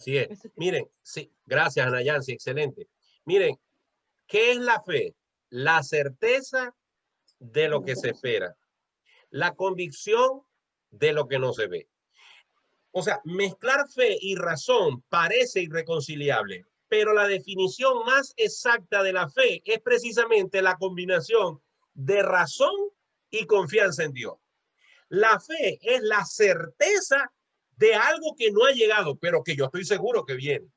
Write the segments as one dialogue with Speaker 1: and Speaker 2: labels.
Speaker 1: Así es. Miren, sí, gracias, Ana Yancy, excelente. Miren, ¿qué es la fe? La certeza de lo que se espera, la convicción de lo que no se ve. O sea, mezclar fe y razón parece irreconciliable, pero la definición más exacta de la fe es precisamente la combinación de razón y confianza en Dios. La fe es la certeza de algo que no ha llegado, pero que yo estoy seguro que viene.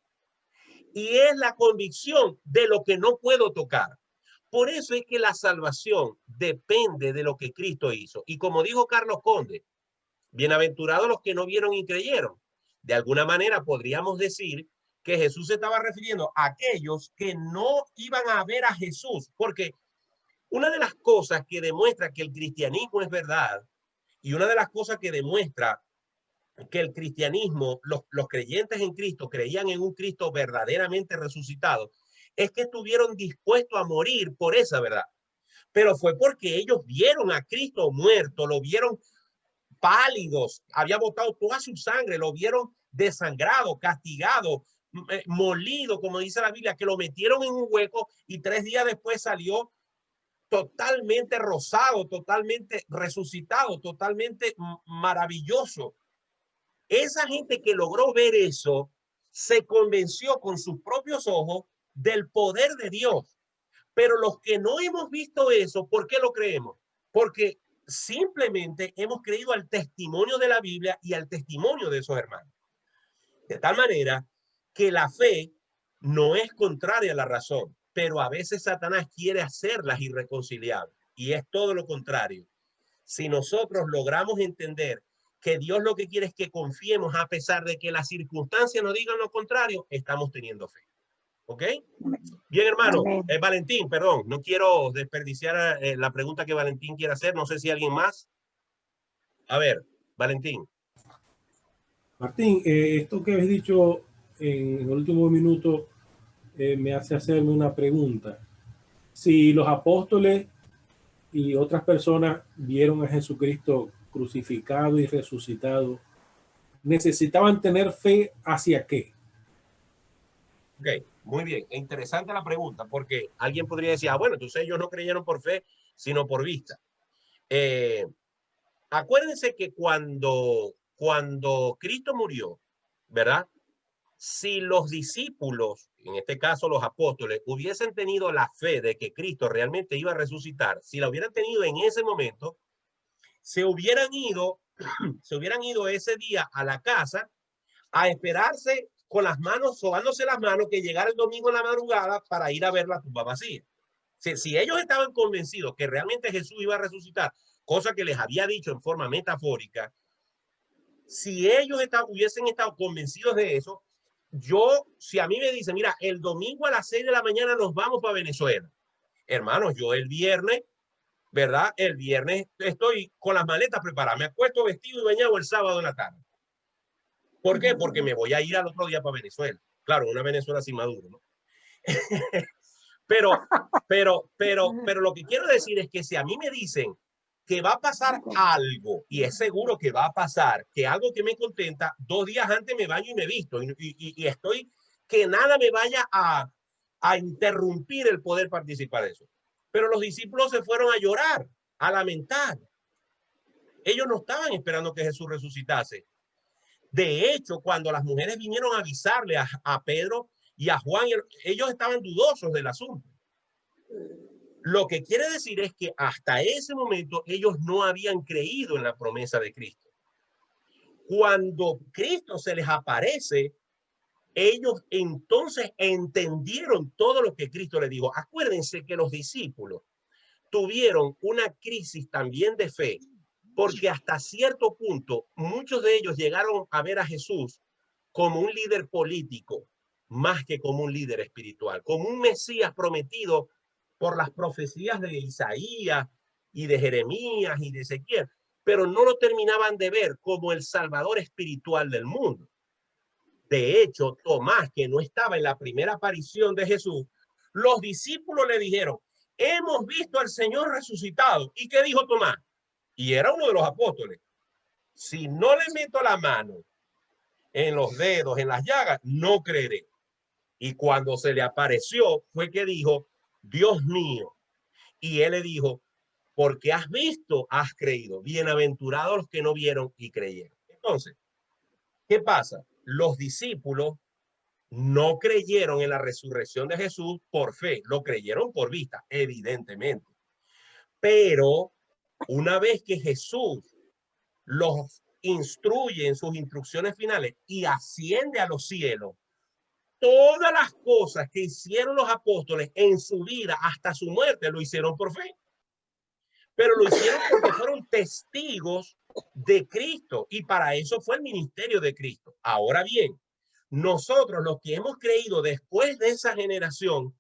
Speaker 1: Y es la convicción de lo que no puedo tocar. Por eso es que la salvación depende de lo que Cristo hizo. Y como dijo Carlos Conde, bienaventurados los que no vieron y creyeron. De alguna manera podríamos decir que Jesús se estaba refiriendo a aquellos que no iban a ver a Jesús, porque una de las cosas que demuestra que el cristianismo es verdad y una de las cosas que demuestra que el cristianismo, los creyentes en Cristo creían en un Cristo verdaderamente resucitado, es que estuvieron dispuestos a morir por esa verdad. Pero fue porque ellos vieron a Cristo muerto, lo vieron pálidos, había botado toda su sangre, lo vieron desangrado, castigado, molido, como dice la Biblia, que lo metieron en un hueco y 3 días después salió totalmente rosado, totalmente resucitado, totalmente maravilloso. Esa gente que logró ver eso se convenció con sus propios ojos del poder de Dios. Pero los que no hemos visto eso, ¿por qué lo creemos? Porque simplemente hemos creído al testimonio de la Biblia y al testimonio de esos hermanos. De tal manera que la fe no es contraria a la razón, pero a veces Satanás quiere hacerlas irreconciliables y es todo lo contrario. Si nosotros logramos entender que Dios lo que quiere es que confiemos a pesar de que las circunstancias nos digan lo contrario, estamos teniendo fe. ¿Ok? Bien, hermano. Valentín, perdón, no quiero desperdiciar la pregunta que Valentín quiere hacer. No sé si alguien más. A ver, Valentín.
Speaker 2: Martín, esto que has dicho en el último minuto me hace hacerme una pregunta. Si los apóstoles y otras personas vieron a Jesucristo crucificado y resucitado, ¿necesitaban tener fe hacia qué?
Speaker 1: Ok, muy bien. Interesante la pregunta, porque alguien podría decir, ah, bueno, entonces ellos no creyeron por fe, sino por vista. Acuérdense que cuando Cristo murió, ¿verdad? Si los discípulos, en este caso los apóstoles, hubiesen tenido la fe de que Cristo realmente iba a resucitar, si la hubieran tenido en ese momento, se hubieran ido ese día a la casa a esperarse con las manos, sobándose las manos, que llegara el domingo en la madrugada para ir a ver la tumba vacía. Si ellos estaban convencidos que realmente Jesús iba a resucitar, cosa que les había dicho en forma metafórica, si ellos hubiesen estado convencidos de eso, si a mí me dicen, mira, el domingo a las 6 de la mañana nos vamos para Venezuela, hermanos, yo el viernes, ¿verdad? El viernes estoy con las maletas preparadas, me acuesto vestido y bañado el sábado en la tarde. ¿Por qué? Porque me voy a ir al otro día para Venezuela. Claro, una Venezuela sin Maduro, ¿no? pero lo que quiero decir es que si a mí me dicen que va a pasar algo, y es seguro que va a pasar, que algo que me contenta, 2 días antes me baño y me visto, y estoy, que nada me vaya a interrumpir el poder participar de eso. Pero los discípulos se fueron a llorar, a lamentar. Ellos no estaban esperando que Jesús resucitase. De hecho, cuando las mujeres vinieron a avisarle a Pedro y a Juan, ellos estaban dudosos del asunto. Lo que quiere decir es que hasta ese momento ellos no habían creído en la promesa de Cristo. Cuando Cristo se les aparece, ellos entonces entendieron todo lo que Cristo les dijo. Acuérdense que los discípulos tuvieron una crisis también de fe, porque hasta cierto punto muchos de ellos llegaron a ver a Jesús como un líder político, más que como un líder espiritual, como un Mesías prometido por las profecías de Isaías y de Jeremías y de Ezequiel, pero no lo terminaban de ver como el Salvador espiritual del mundo. De hecho, Tomás, que no estaba en la primera aparición de Jesús, los discípulos le dijeron, hemos visto al Señor resucitado. ¿Y qué dijo Tomás? Y era uno de los apóstoles. Si no le meto la mano en los dedos, en las llagas, no creeré. Y cuando se le apareció, fue que dijo, Dios mío. Y él le dijo, porque has visto, has creído. Bienaventurados los que no vieron y creyeron. Entonces, ¿qué pasa? Los discípulos no creyeron en la resurrección de Jesús por fe, lo creyeron por vista, evidentemente. Pero una vez que Jesús los instruye en sus instrucciones finales y asciende a los cielos, todas las cosas que hicieron los apóstoles en su vida hasta su muerte lo hicieron por fe. Pero lo hicieron porque fueron testigos de Cristo y para eso fue el ministerio de Cristo. Ahora bien, nosotros los que hemos creído después de esa generación,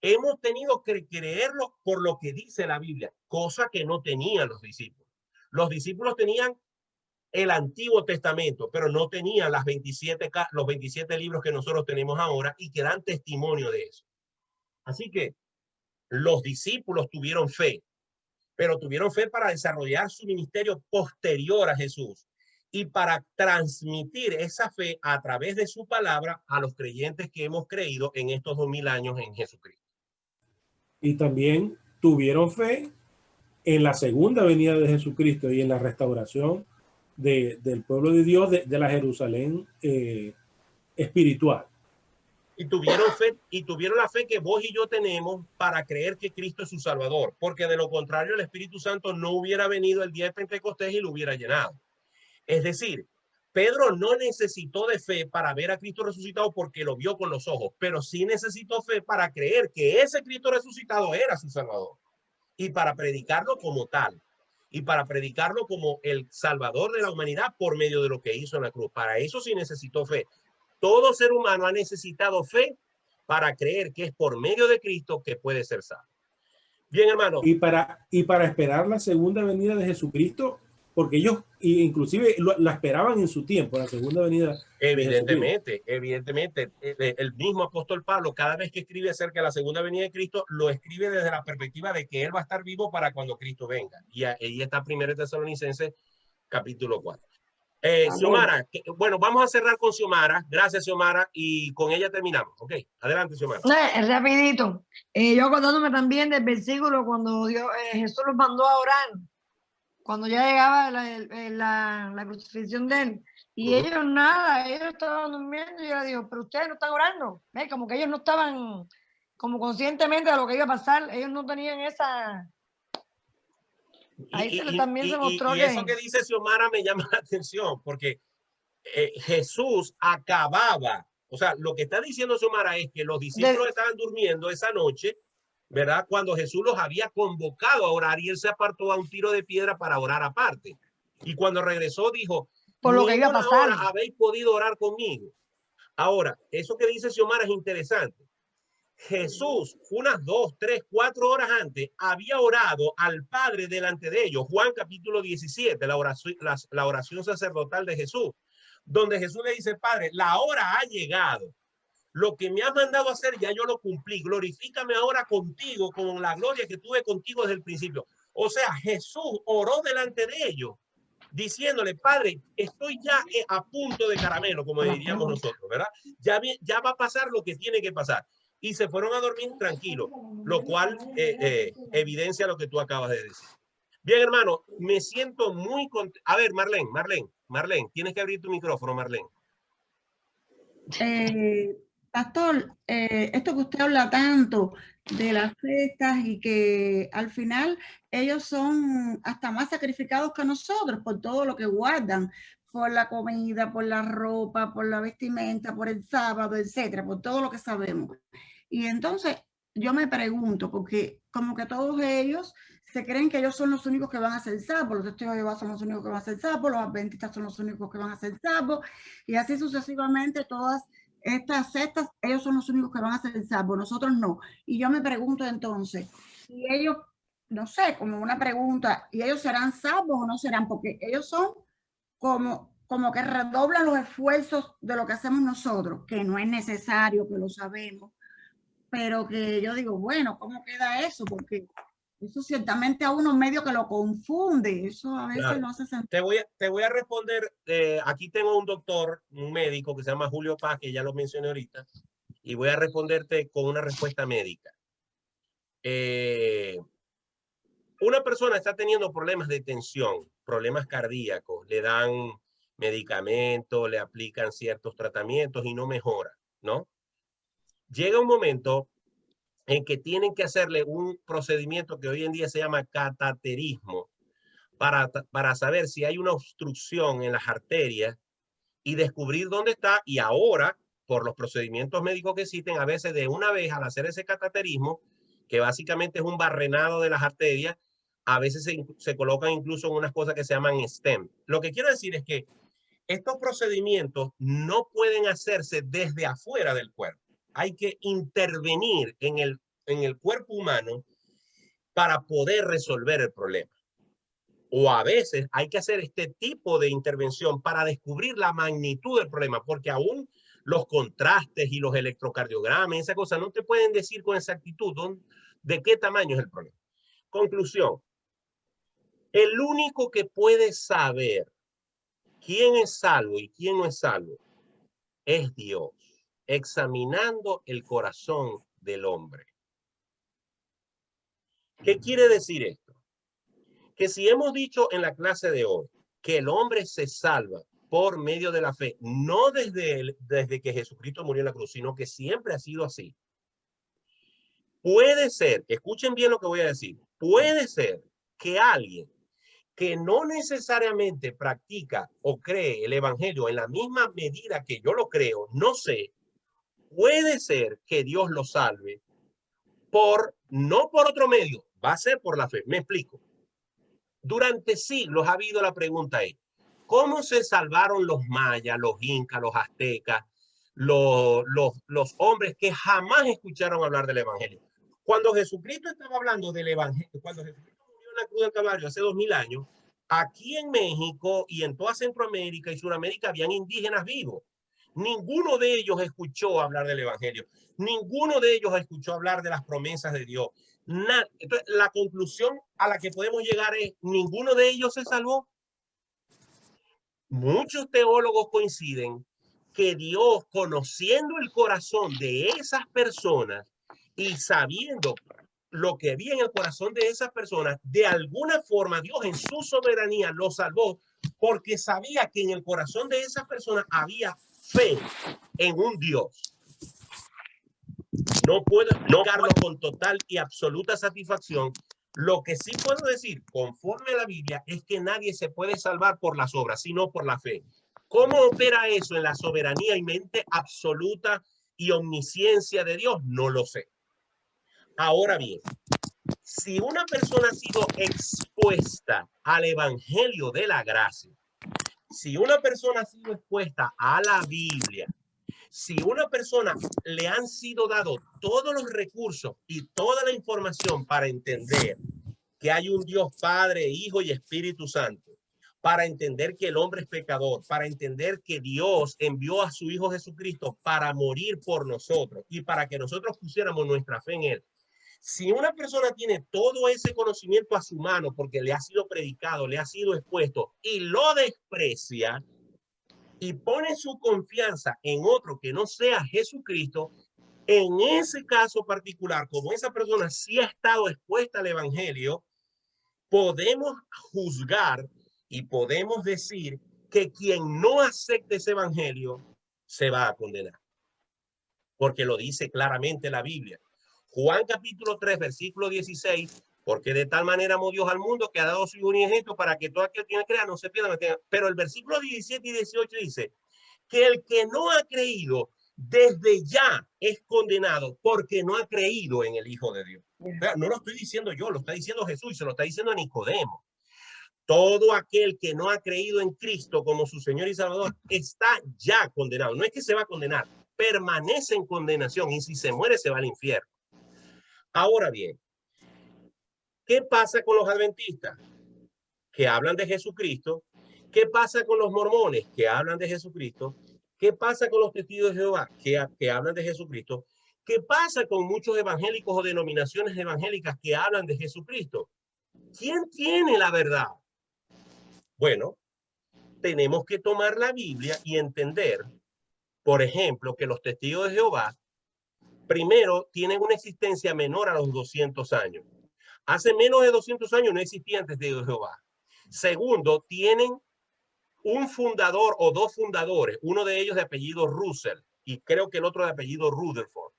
Speaker 1: hemos tenido que creerlo por lo que dice la Biblia, cosa que no tenían los discípulos. Los discípulos tenían el Antiguo Testamento, pero no tenían los 27 libros que nosotros tenemos ahora y que dan testimonio de eso. Así que los discípulos tuvieron fe, pero tuvieron fe para desarrollar su ministerio posterior a Jesús y para transmitir esa fe a través de su palabra a los creyentes que hemos creído en estos 2000 años en Jesucristo.
Speaker 2: Y también tuvieron fe en la segunda venida de Jesucristo y en la restauración del pueblo de Dios, de la Jerusalén espiritual.
Speaker 1: Y tuvieron la fe que vos y yo tenemos para creer que Cristo es su Salvador, porque de lo contrario el Espíritu Santo no hubiera venido el día de Pentecostés y lo hubiera llenado. Es decir, Pedro no necesitó de fe para ver a Cristo resucitado porque lo vio con los ojos, pero sí necesitó fe para creer que ese Cristo resucitado era su Salvador y para predicarlo como tal y para predicarlo como el Salvador de la humanidad por medio de lo que hizo en la cruz. Para eso sí necesitó fe. Todo ser humano ha necesitado fe para creer que es por medio de Cristo que puede ser salvo. Bien, hermano.
Speaker 2: Y para esperar la segunda venida de Jesucristo, porque ellos inclusive la esperaban en su tiempo, la segunda venida.
Speaker 1: Evidentemente, el mismo apóstol Pablo, cada vez que escribe acerca de la segunda venida de Cristo, lo escribe desde la perspectiva de que él va a estar vivo para cuando Cristo venga. Y ahí está 1 Tesalonicenses capítulo 4. Xiomara, bueno, vamos a cerrar con Xiomara. Gracias, Xiomara, y con ella terminamos. Ok, adelante, Xiomara.
Speaker 3: Rapidito. Yo acordándome también del versículo cuando Jesús los mandó a orar, cuando ya llegaba la crucifixión de él, y ellos nada, ellos estaban durmiendo, y yo le digo, pero ustedes no están orando, como que ellos no estaban como conscientemente de lo que iba a pasar, ellos no tenían esa... Ahí también se mostró
Speaker 1: y eso que dice Xiomara me llama la atención, porque Jesús acababa, o sea, lo que está diciendo Xiomara es que los discípulos estaban durmiendo esa noche, ¿verdad? Cuando Jesús los había convocado a orar y él se apartó a un tiro de piedra para orar aparte. Y cuando regresó dijo,
Speaker 3: por lo que iba a pasar,
Speaker 1: habéis podido orar conmigo. Ahora, eso que dice Xiomara es interesante. Jesús, unas 2, 3, 4 horas antes, había orado al Padre delante de ellos. Juan capítulo 17, la oración sacerdotal de Jesús, donde Jesús le dice, Padre, la hora ha llegado. Lo que me has mandado a hacer ya yo lo cumplí. Glorifícame ahora contigo con la gloria que tuve contigo desde el principio. O sea, Jesús oró delante de ellos, diciéndole, Padre, estoy ya a punto de caramelo, como diríamos nosotros, ¿verdad? Ya va a pasar lo que tiene que pasar. Y se fueron a dormir tranquilos, lo cual evidencia lo que tú acabas de decir. Bien, hermano, me siento muy contento. A ver, Marlene, tienes que abrir tu micrófono, Marlene.
Speaker 4: Pastor, esto que usted habla tanto de las fiestas y que al final ellos son hasta más sacrificados que nosotros por todo lo que guardan, por la comida, por la ropa, por la vestimenta, por el sábado, etcétera, por todo lo que sabemos. Y entonces yo me pregunto, porque como que todos ellos se creen que ellos son los únicos que van a ser salvos, los testigos de Jehová son los únicos que van a ser salvos, los adventistas son los únicos que van a ser salvos, y así sucesivamente todas estas sectas, ellos son los únicos que van a ser salvos, nosotros no. Y yo me pregunto entonces, y ellos, no sé, como una pregunta, ¿y ellos serán salvos o no serán? Porque ellos son como que redoblan los esfuerzos de lo que hacemos nosotros, que no es necesario, que lo sabemos, pero que yo digo, bueno, ¿cómo queda eso? Porque Eso ciertamente a uno medio que lo confunde. Eso a veces
Speaker 1: Claro.
Speaker 4: no hace sentido.
Speaker 1: Te voy a responder. Aquí tengo un doctor, un médico que se llama Julio Paz, que ya lo mencioné ahorita, y voy a responderte con una respuesta médica. Una persona está teniendo problemas de tensión, problemas cardíacos, le dan medicamentos, le aplican ciertos tratamientos y no mejora, ¿no? Llega un momento en que tienen que hacerle un procedimiento que hoy en día se llama cateterismo para saber si hay una obstrucción en las arterias y descubrir dónde está. Y ahora, por los procedimientos médicos que existen, a veces de una vez al hacer ese cateterismo, que básicamente es un barrenado de las arterias, a veces se colocan incluso en unas cosas que se llaman stem. Lo que quiero decir es que estos procedimientos no pueden hacerse desde afuera del cuerpo. Hay que intervenir en el cuerpo humano para poder resolver el problema. O a veces hay que hacer este tipo de intervención para descubrir la magnitud del problema, porque aún los contrastes y los electrocardiogramas, esa cosa, no te pueden decir con exactitud de qué tamaño es el problema. Conclusión. El único que puede saber quién es salvo y quién no es salvo es Dios, examinando el corazón del hombre. ¿Qué quiere decir esto? Que si hemos dicho en la clase de hoy que el hombre se salva por medio de la fe, no desde que Jesucristo murió en la cruz, sino que siempre ha sido así. Puede ser, escuchen bien lo que voy a decir, puede ser que alguien que no necesariamente practica o cree el evangelio en la misma medida que yo lo creo, no sé, puede ser que Dios lo salve no por otro medio, va a ser por la fe. Me explico. Durante siglos ha habido la pregunta ahí, ¿cómo se salvaron los mayas, los incas, los aztecas, los hombres que jamás escucharon hablar del evangelio? Cuando Jesucristo estaba hablando del evangelio, cuando Jesucristo murió en la cruz del Calvario hace 2000 años, aquí en México y en toda Centroamérica y Sudamérica habían indígenas vivos. Ninguno de ellos escuchó hablar del evangelio. Ninguno de ellos escuchó hablar de las promesas de Dios. Entonces, la conclusión a la que podemos llegar es, ninguno de ellos se salvó. Muchos teólogos coinciden que Dios, conociendo el corazón de esas personas y sabiendo lo que había en el corazón de esas personas, de alguna forma Dios en su soberanía los salvó porque sabía que en el corazón de esas personas había fe en un Dios. No puedo explicarlo con total y absoluta satisfacción. Lo que sí puedo decir, conforme a la Biblia, es que nadie se puede salvar por las obras, sino por la fe. ¿Cómo opera eso en la soberanía y mente absoluta y omnisciencia de Dios? No lo sé. Ahora bien, si una persona ha sido expuesta al evangelio de la gracia, si una persona ha sido expuesta a la Biblia, si una persona le han sido dados todos los recursos y toda la información para entender que hay un Dios Padre, Hijo y Espíritu Santo, para entender que el hombre es pecador, para entender que Dios envió a su Hijo Jesucristo para morir por nosotros y para que nosotros pusiéramos nuestra fe en él. Si una persona tiene todo ese conocimiento a su mano porque le ha sido predicado, le ha sido expuesto y lo desprecia, y pone su confianza en otro que no sea Jesucristo, en ese caso particular, como esa persona sí ha estado expuesta al evangelio, podemos juzgar y podemos decir que quien no acepte ese evangelio se va a condenar. Porque lo dice claramente la Biblia. Juan capítulo 3, versículo 16, porque de tal manera amó Dios al mundo que ha dado su hijo unigénito para que todo aquel que crea no se pierda. Pero el versículo 17 y 18 dice que el que no ha creído desde ya es condenado porque no ha creído en el Hijo de Dios. O sea, no lo estoy diciendo yo, lo está diciendo Jesús y se lo está diciendo a Nicodemo. Todo aquel que no ha creído en Cristo como su Señor y Salvador está ya condenado. No es que se va a condenar, permanece en condenación y si se muere se va al infierno. Ahora bien, ¿qué pasa con los adventistas que hablan de Jesucristo? ¿Qué pasa con los mormones que hablan de Jesucristo? ¿Qué pasa con los testigos de Jehová que hablan de Jesucristo? ¿Qué pasa con muchos evangélicos o denominaciones evangélicas que hablan de Jesucristo? ¿Quién tiene la verdad? Bueno, tenemos que tomar la Biblia y entender, por ejemplo, que los testigos de Jehová, primero, tienen una existencia menor a los 200 años. Hace menos de 200 años no existían testigos de Jehová. Segundo, tienen un fundador o dos fundadores, uno de ellos de apellido Russell y creo que el otro de apellido Rutherford.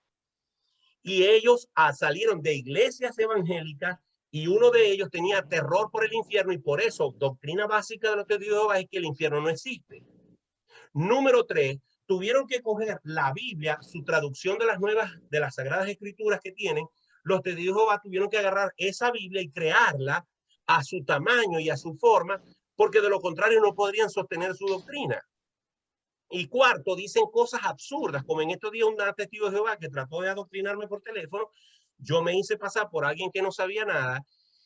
Speaker 1: Y ellos salieron de iglesias evangélicas y uno de ellos tenía terror por el infierno y por eso doctrina básica de los testigos de Jehová es que el infierno no existe. Número 3, tuvieron que coger la Biblia, su traducción de las Sagradas Escrituras que tienen. Los testigos de Jehová tuvieron que agarrar esa Biblia y crearla a su tamaño y a su forma, porque de lo contrario no podrían sostener su doctrina. Y cuarto, dicen cosas absurdas, como en estos días un testigo de Jehová que trató de adoctrinarme por teléfono. Yo me hice pasar por alguien que no sabía nada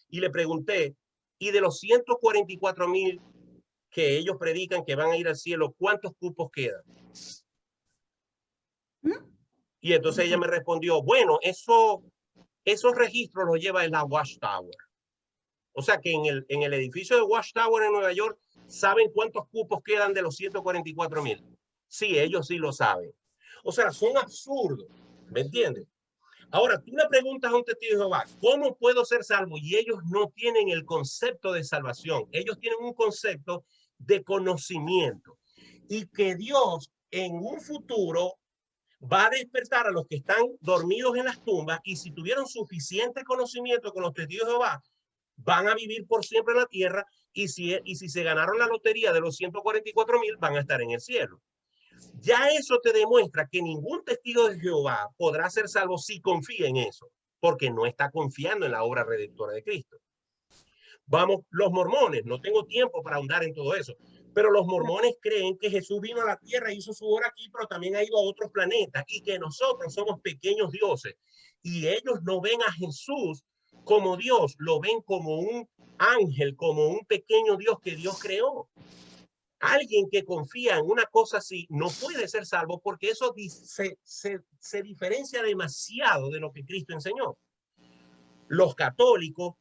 Speaker 1: y le pregunté, y de los 144,000 que ellos predican que van a ir al cielo, ¿cuántos cupos quedan? Y entonces ella me respondió, bueno, esos registros los lleva la Watchtower. O sea que en el edificio de Watchtower en Nueva York, ¿saben cuántos cupos quedan de los 144,000? Sí, ellos sí lo saben. O sea, son absurdos, ¿me entiendes? Ahora, tú le preguntas a un testigo de Jehová, ¿cómo puedo ser salvo? Y ellos no tienen el concepto de salvación. Ellos tienen un concepto de conocimiento. Y que Dios en un futuro va a despertar a los que están dormidos en las tumbas y si tuvieron suficiente conocimiento con los testigos de Jehová, van a vivir por siempre en la tierra y si se ganaron la lotería de los 144,000, van a estar en el cielo. Ya eso te demuestra que ningún testigo de Jehová podrá ser salvo si confía en eso, porque no está confiando en la obra redentora de Cristo. Vamos, los mormones, no tengo tiempo para ahondar en todo eso, pero los mormones creen que Jesús vino a la tierra y hizo su obra aquí, pero también ha ido a otros planetas y que nosotros somos pequeños dioses. Y ellos no ven a Jesús como Dios, lo ven como un ángel, como un pequeño Dios que Dios creó. Alguien que confía en una cosa así no puede ser salvo porque eso se diferencia demasiado de lo que Cristo enseñó. Los católicos,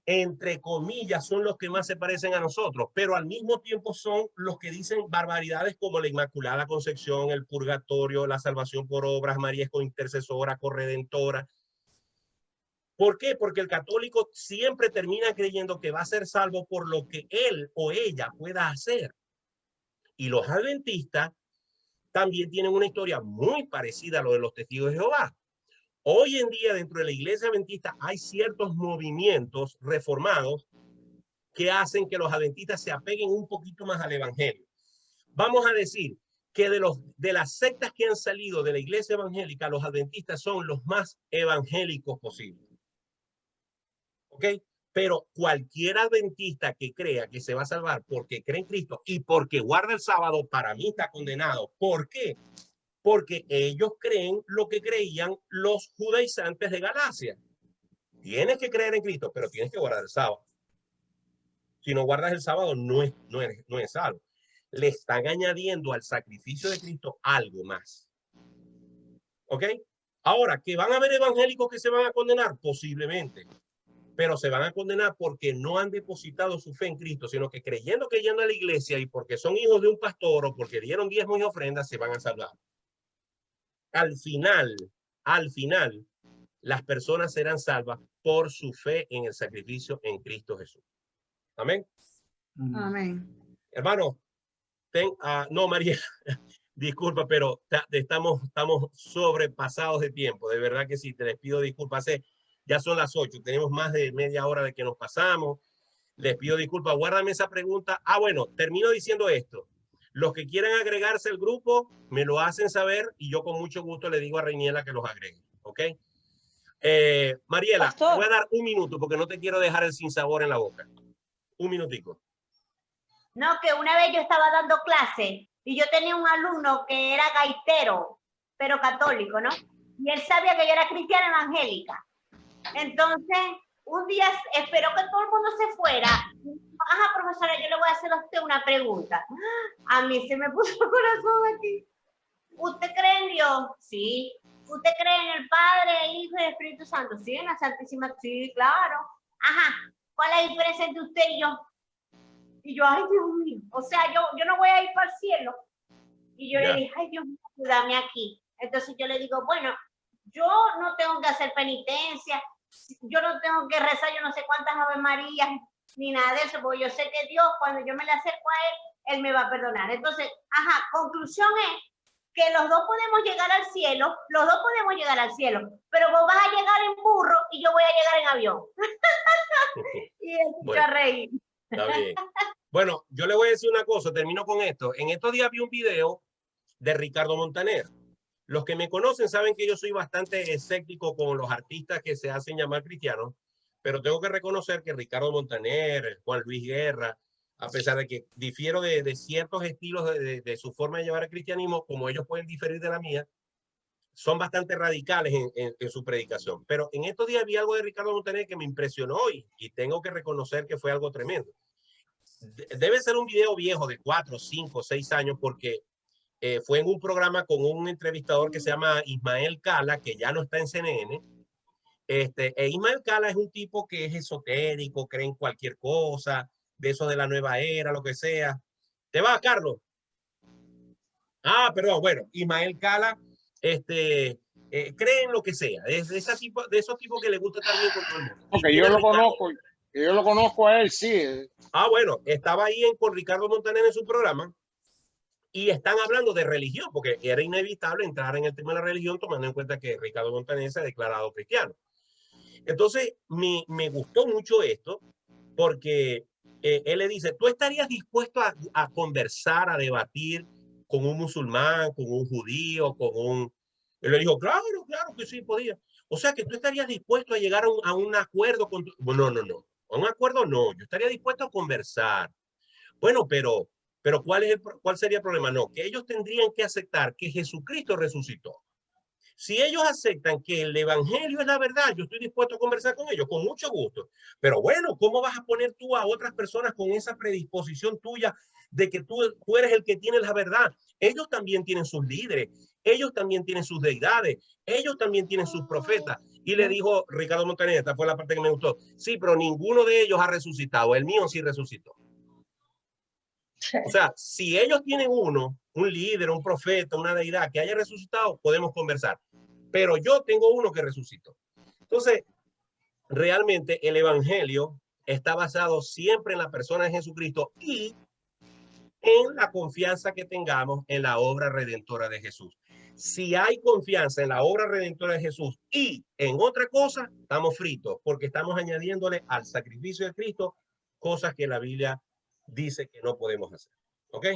Speaker 1: entre comillas, son los que más se parecen a nosotros, pero al mismo tiempo son los que dicen barbaridades como la Inmaculada Concepción, el purgatorio, la salvación por obras, María es cointercesora, corredentora. ¿Por qué? Porque el católico siempre termina creyendo que va a ser salvo por lo que él o ella pueda hacer. Y los adventistas también tienen una historia muy parecida a lo de los testigos de Jehová. Hoy en día dentro de la iglesia adventista hay ciertos movimientos reformados que hacen que los adventistas se apeguen un poquito más al evangelio. Vamos a decir que de las sectas que han salido de la iglesia evangélica, los adventistas son los más evangélicos posibles. ¿Ok? Pero cualquier adventista que crea que se va a salvar porque cree en Cristo y porque guarda el sábado, para mí está condenado. ¿Por qué? Porque ellos creen lo que creían los judaizantes de Galacia. Tienes que creer en Cristo, pero tienes que guardar el sábado. Si no guardas el sábado, no es salvo. Le están añadiendo al sacrificio de Cristo algo más. ¿Ok? Ahora, ¿que van a haber evangélicos que se van a condenar? Posiblemente. Pero se van a condenar porque no han depositado su fe en Cristo, sino que creyendo que yendo a la iglesia y porque son hijos de un pastor o porque dieron diezmos y ofrendas, se van a salvar. Al final, las personas serán salvas por su fe en el sacrificio en Cristo Jesús. Amén.
Speaker 4: Amén.
Speaker 1: Hermano, no, María, disculpa, pero estamos sobrepasados de tiempo. De verdad que sí, te les pido disculpas. Ya son las 8, tenemos más de media hora de que nos pasamos. Les pido disculpas, guárdame esa pregunta. Bueno, termino diciendo esto. Los que quieran agregarse al grupo, me lo hacen saber y yo con mucho gusto le digo a Reiniela que los agregue. ¿Ok? Mariela, Pastor, te voy a dar un minuto porque no te quiero dejar el sinsabor en la boca. Un minutico.
Speaker 5: No, que una vez yo estaba dando clase y yo tenía un alumno que era gaitero, pero católico, ¿no? Y él sabía que yo era cristiana evangélica. Entonces, un día esperó que todo el mundo se fuera. Ajá, profesora, yo le voy a hacer a usted una pregunta. A mí se me puso el corazón aquí. ¿Usted cree en Dios? Sí. ¿Usted cree en el Padre, el Hijo y el Espíritu Santo? Sí, en la Santísima. Sí, claro. Ajá. ¿Cuál es la diferencia entre usted y yo? Y yo, ay, Dios mío. O sea, yo no voy a ir para el cielo. Y yo le dije, ay, Dios mío, ayúdame aquí. Entonces yo le digo, bueno, yo no tengo que hacer penitencia, yo no tengo que rezar, yo no sé cuántas Ave Marías, ni nada de eso, porque yo sé que Dios, cuando yo me le acerco a Él me va a perdonar. Entonces, ajá, conclusión es que los dos podemos llegar al cielo, pero vos vas a llegar en burro y yo voy a llegar en avión. Y él se echó a reír.
Speaker 1: Está bien. Bueno, yo le voy a decir una cosa, termino con esto. En estos días vi un video de Ricardo Montaner. Los que me conocen saben que yo soy bastante escéptico con los artistas que se hacen llamar cristianos, pero tengo que reconocer que Ricardo Montaner, Juan Luis Guerra, a pesar de que difiero de ciertos estilos de su forma de llevar el cristianismo, como ellos pueden diferir de la mía, son bastante radicales en su predicación. Pero en estos días vi algo de Ricardo Montaner que me impresionó y tengo que reconocer que fue algo tremendo. Debe ser un video viejo de 4, 5, 6 años porque fue en un programa con un entrevistador que se llama Ismael Cala, que ya no está en CNN. Ismael Cala es un tipo que es esotérico, cree en cualquier cosa, de eso de la nueva era, lo que sea. ¿Te va, Carlos? Ah, perdón, bueno, Ismael Cala cree en lo que sea, es de esos tipos que le gusta estar bien con todo el mundo.
Speaker 6: Porque yo lo conozco a él, sí.
Speaker 1: Ah, bueno, estaba ahí con Ricardo Montaner en su programa y están hablando de religión, porque era inevitable entrar en el tema de la religión tomando en cuenta que Ricardo Montaner se ha declarado cristiano. Entonces, me gustó mucho esto porque él le dice, ¿tú estarías dispuesto a conversar, a debatir con un musulmán, con un judío, con un... Él le dijo, claro que sí, podía. O sea, que tú estarías dispuesto a llegar a un acuerdo con... No. A un acuerdo no, yo estaría dispuesto a conversar. Bueno, pero ¿cuál sería el problema? No, que ellos tendrían que aceptar que Jesucristo resucitó. Si ellos aceptan que el evangelio es la verdad, yo estoy dispuesto a conversar con ellos, con mucho gusto. Pero bueno, ¿cómo vas a poner tú a otras personas con esa predisposición tuya de que tú eres el que tiene la verdad? Ellos también tienen sus líderes, ellos también tienen sus deidades, ellos también tienen sus profetas. Y le dijo Ricardo Montaner, esta fue la parte que me gustó, sí, pero ninguno de ellos ha resucitado, el mío sí resucitó. O sea, si ellos tienen un líder, un profeta, una deidad que haya resucitado, podemos conversar. Pero yo tengo uno que resucitó. Entonces, realmente el evangelio está basado siempre en la persona de Jesucristo y en la confianza que tengamos en la obra redentora de Jesús. Si hay confianza en la obra redentora de Jesús y en otra cosa, estamos fritos porque estamos añadiéndole al sacrificio de Cristo cosas que la Biblia dice que no podemos hacer. ¿Ok?